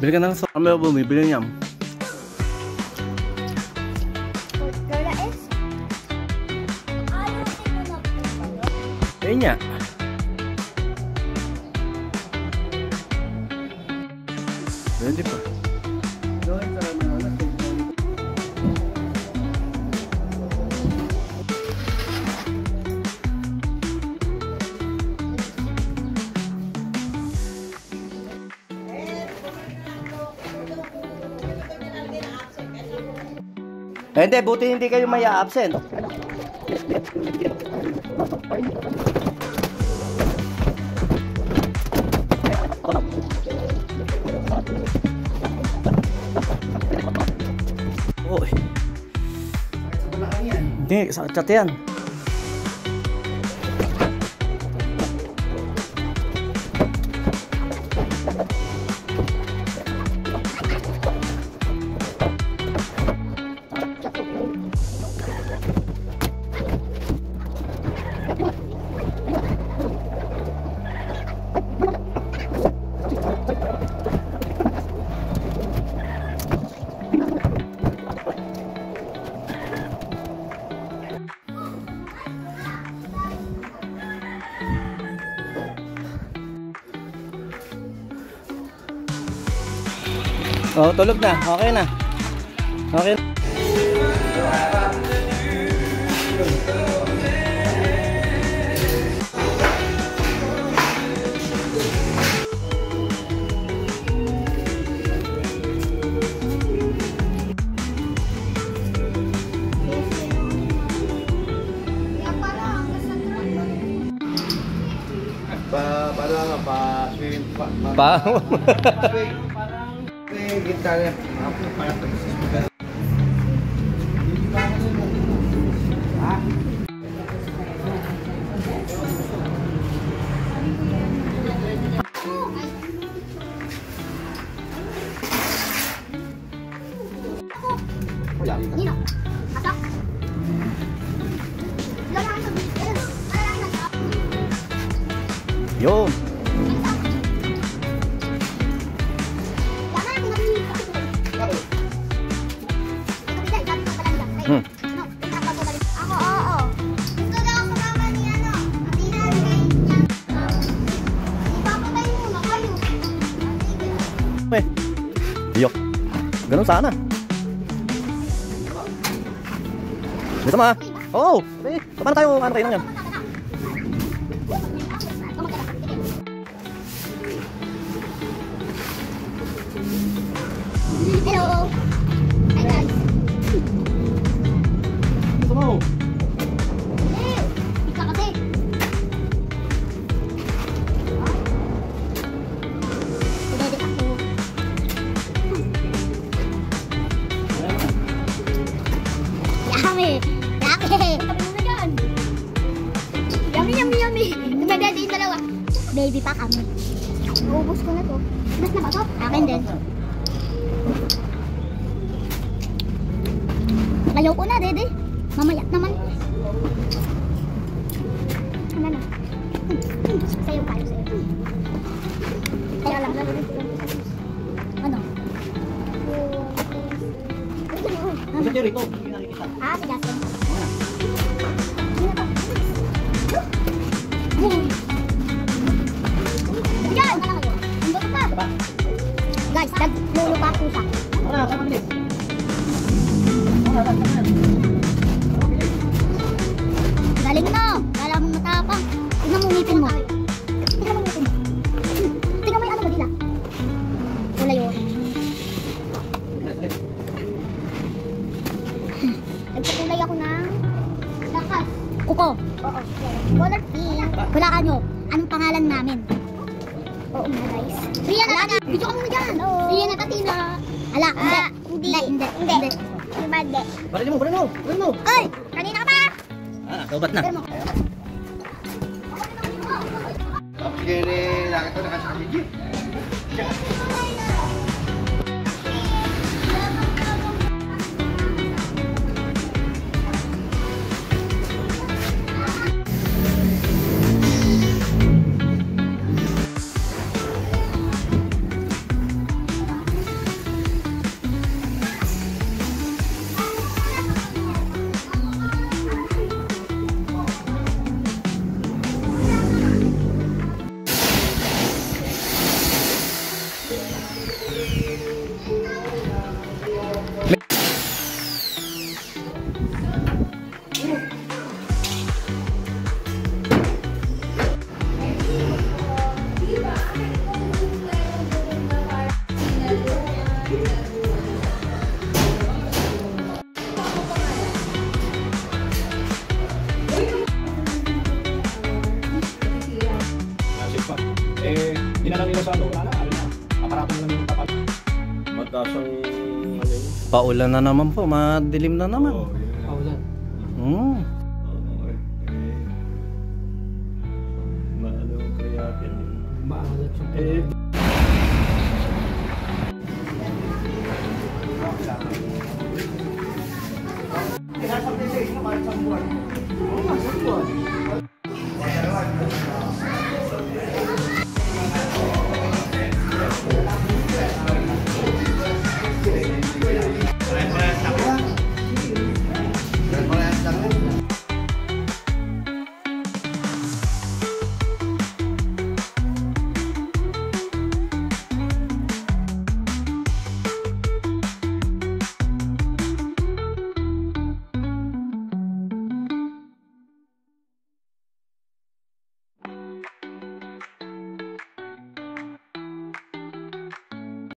Bili ka ng so. Kami bumibili niya. Ayun niya. Hindi pa. Hindi, buti hindi kayo may absent. Oh. Hindi, sa chat yan. Oh, tulog na. Okay na. Okay na. Gitarnya aku para Nino, masak. Yun. Ako, oo. Gusto daw ako kasama ni ano. Kapina ni kayo niya. Ipapatay muna kayo. Eh. Yok. Ganun sana. Bisa ma. Oh, eh, paano tayo ano kayo yan? Hello. Hi guys. Oh. Bisa kasi. Pwede ako. Yummy. Yummy. Tabi mo na dyan. Yummy, yummy, yummy. Tumagay din dalawa. Baby pa kami. Naubos ko na to. Mas na ba to? Akin din. Layo ko na, Dede. Mamaya naman. Ano na? Sayo kayo, sayo. Kaya lang, lalo rin. Ano? Gusto niyo rito? Hindi nakikita. Ah, si Justin. Diyan! Andun pa. Guys, naglulupa po siya. Tara, tara, bilis. Galing mo! Kala mong matapang. Tignan mo ngipin mo. Tignan mo ngipin mo. Tignan mo yung ano mo dila. Kulay yun. Nagpakulay ako ng lakas. Kuko. Oo. Color pink. Hulaan nyo. Anong pangalan namin? Oo nga guys. Riyan na taga. Video ka muna dyan. Riyan na tatina. Ala, hindi. Hindi. Hindi. Barili mo, barili mo, barili mo. Oy! Kanina ka pa! Ah, kaubat na. Kini nakita na kasi sige. Dinala nila sa ano, wala na. Aparato na yung tapat. Mataas ang ano yun. Paulan na naman po, madilim na naman. Oo, yun. Paulan. Hmm. Maano ang kreatin. Maalat yung Eh,